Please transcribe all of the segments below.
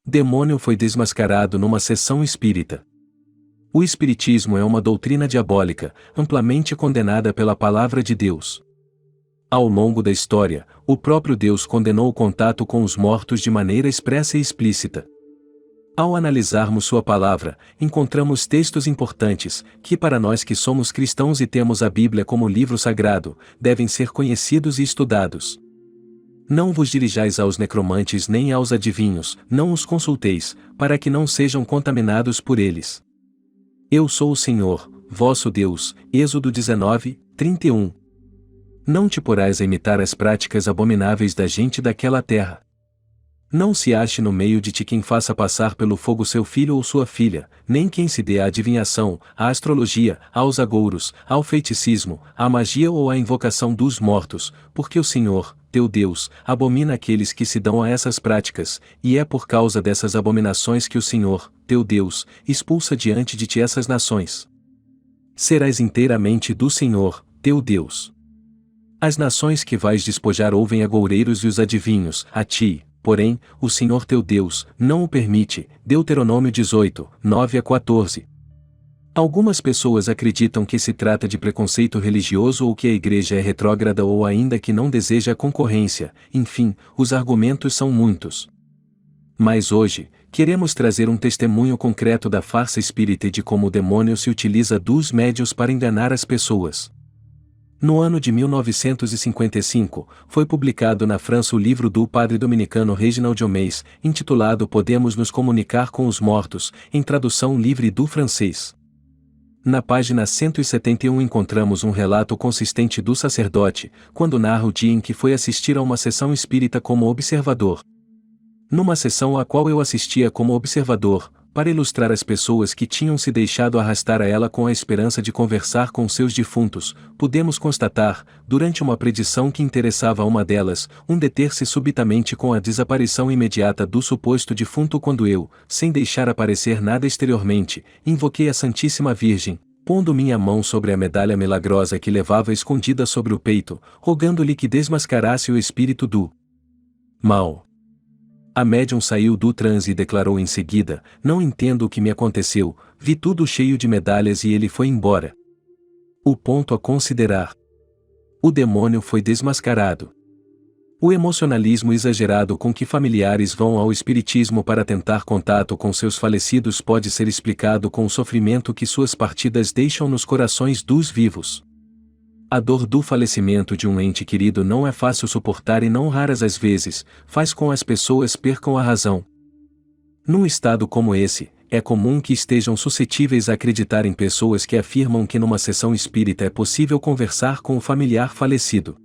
Demônio foi desmascarado numa sessão espírita. O espiritismo é uma doutrina diabólica, amplamente condenada pela palavra de Deus. Ao longo da história, o próprio Deus condenou o contato com os mortos de maneira expressa e explícita. Ao analisarmos sua palavra, encontramos textos importantes, que para nós que somos cristãos e temos a Bíblia como livro sagrado, devem ser conhecidos e estudados. Não vos dirijais aos necromantes nem aos adivinhos, não os consulteis, para que não sejam contaminados por eles. Eu sou o Senhor, vosso Deus. Êxodo 19, 31. Não te porás a imitar as práticas abomináveis da gente daquela terra. Não se ache no meio de ti quem faça passar pelo fogo seu filho ou sua filha, nem quem se dê à adivinhação, à astrologia, aos agouros, ao feiticismo, à magia ou à invocação dos mortos, porque o Senhor, teu Deus, abomina aqueles que se dão a essas práticas, e é por causa dessas abominações que o Senhor, teu Deus, expulsa diante de ti essas nações. Serás inteiramente do Senhor, teu Deus. As nações que vais despojar ouvem agoureiros e os adivinhos, a ti, porém, o Senhor teu Deus, não o permite. Deuteronômio 18, 9 a 14. Algumas pessoas acreditam que se trata de preconceito religioso ou que a igreja é retrógrada ou ainda que não deseja concorrência, enfim, os argumentos são muitos. Mas hoje, queremos trazer um testemunho concreto da farsa espírita e de como o demônio se utiliza dos médiuns para enganar as pessoas. No ano de 1955, foi publicado na França o livro do padre dominicano Reginald Homais, intitulado Podemos nos comunicar com os mortos, em tradução livre do francês. Na página 171 encontramos um relato consistente do sacerdote, quando narra o dia em que foi assistir a uma sessão espírita como observador. Numa sessão à qual eu assistia como observador, para ilustrar as pessoas que tinham se deixado arrastar a ela com a esperança de conversar com seus defuntos, pudemos constatar, durante uma predição que interessava a uma delas, um deter-se subitamente com a desaparição imediata do suposto defunto quando eu, sem deixar aparecer nada exteriormente, invoquei a Santíssima Virgem, pondo minha mão sobre a medalha milagrosa que levava escondida sobre o peito, rogando-lhe que desmascarasse o espírito do mal. A médium saiu do transe e declarou em seguida: não entendo o que me aconteceu, vi tudo cheio de medalhas e ele foi embora. O ponto a considerar: o demônio foi desmascarado. O emocionalismo exagerado com que familiares vão ao espiritismo para tentar contato com seus falecidos pode ser explicado com o sofrimento que suas partidas deixam nos corações dos vivos. A dor do falecimento de um ente querido não é fácil suportar e não raras as vezes, faz com as pessoas percam a razão. Num estado como esse, é comum que estejam suscetíveis a acreditar em pessoas que afirmam que numa sessão espírita é possível conversar com o familiar falecido.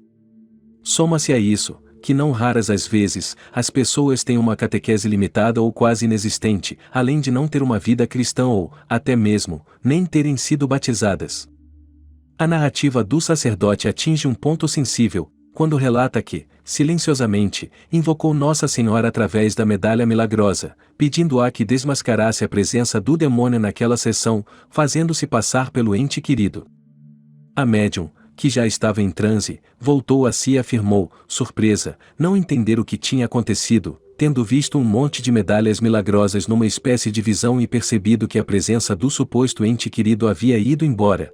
Soma-se a isso, que não raras as vezes, as pessoas têm uma catequese limitada ou quase inexistente, além de não ter uma vida cristã ou, até mesmo, nem terem sido batizadas. A narrativa do sacerdote atinge um ponto sensível, quando relata que, silenciosamente, invocou Nossa Senhora através da medalha milagrosa, pedindo-a que desmascarasse a presença do demônio naquela sessão, fazendo-se passar pelo ente querido. A médium, que já estava em transe, voltou a si e afirmou, surpresa, não entender o que tinha acontecido, tendo visto um monte de medalhas milagrosas numa espécie de visão e percebido que a presença do suposto ente querido havia ido embora.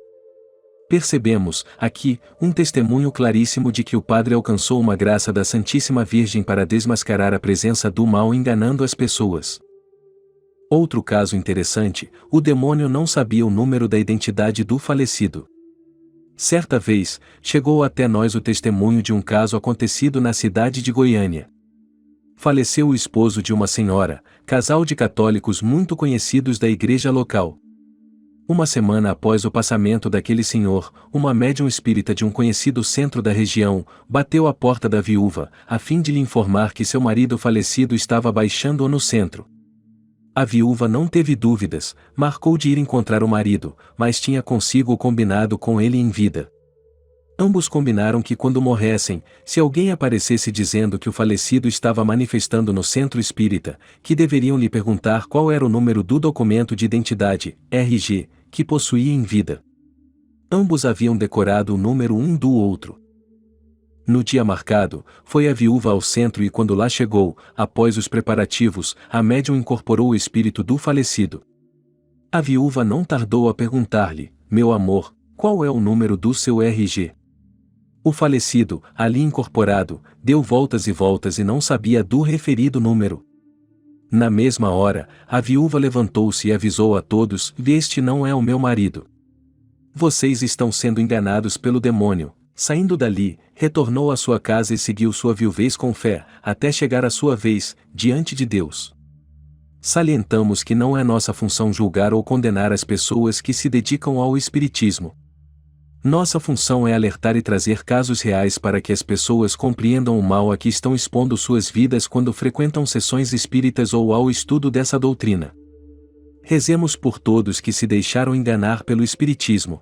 Percebemos, aqui, um testemunho claríssimo de que o padre alcançou uma graça da Santíssima Virgem para desmascarar a presença do mal enganando as pessoas. Outro caso interessante, o demônio não sabia o número da identidade do falecido. Certa vez, chegou até nós o testemunho de um caso acontecido na cidade de Goiânia. Faleceu o esposo de uma senhora, casal de católicos muito conhecidos da igreja local. Uma semana após o passamento daquele senhor, uma médium espírita de um conhecido centro da região, bateu à porta da viúva, a fim de lhe informar que seu marido falecido estava baixando-o no centro. A viúva não teve dúvidas, marcou de ir encontrar o marido, mas tinha consigo o combinado com ele em vida. Ambos combinaram que quando morressem, se alguém aparecesse dizendo que o falecido estava manifestando no centro espírita, que deveriam lhe perguntar qual era o número do documento de identidade, RG, que possuía em vida. Ambos haviam decorado o número um do outro. No dia marcado, foi a viúva ao centro e quando lá chegou, após os preparativos, a médium incorporou o espírito do falecido. A viúva não tardou a perguntar-lhe: meu amor, qual é o número do seu RG? O falecido, ali incorporado, deu voltas e voltas e não sabia do referido número. Na mesma hora, a viúva levantou-se e avisou a todos: este não é o meu marido. Vocês estão sendo enganados pelo demônio. Saindo dali, retornou à sua casa e seguiu sua viuvez com fé, até chegar a sua vez, diante de Deus. Salientamos que não é nossa função julgar ou condenar as pessoas que se dedicam ao espiritismo. Nossa função é alertar e trazer casos reais para que as pessoas compreendam o mal a que estão expondo suas vidas quando frequentam sessões espíritas ou ao estudo dessa doutrina. Rezemos por todos que se deixaram enganar pelo espiritismo.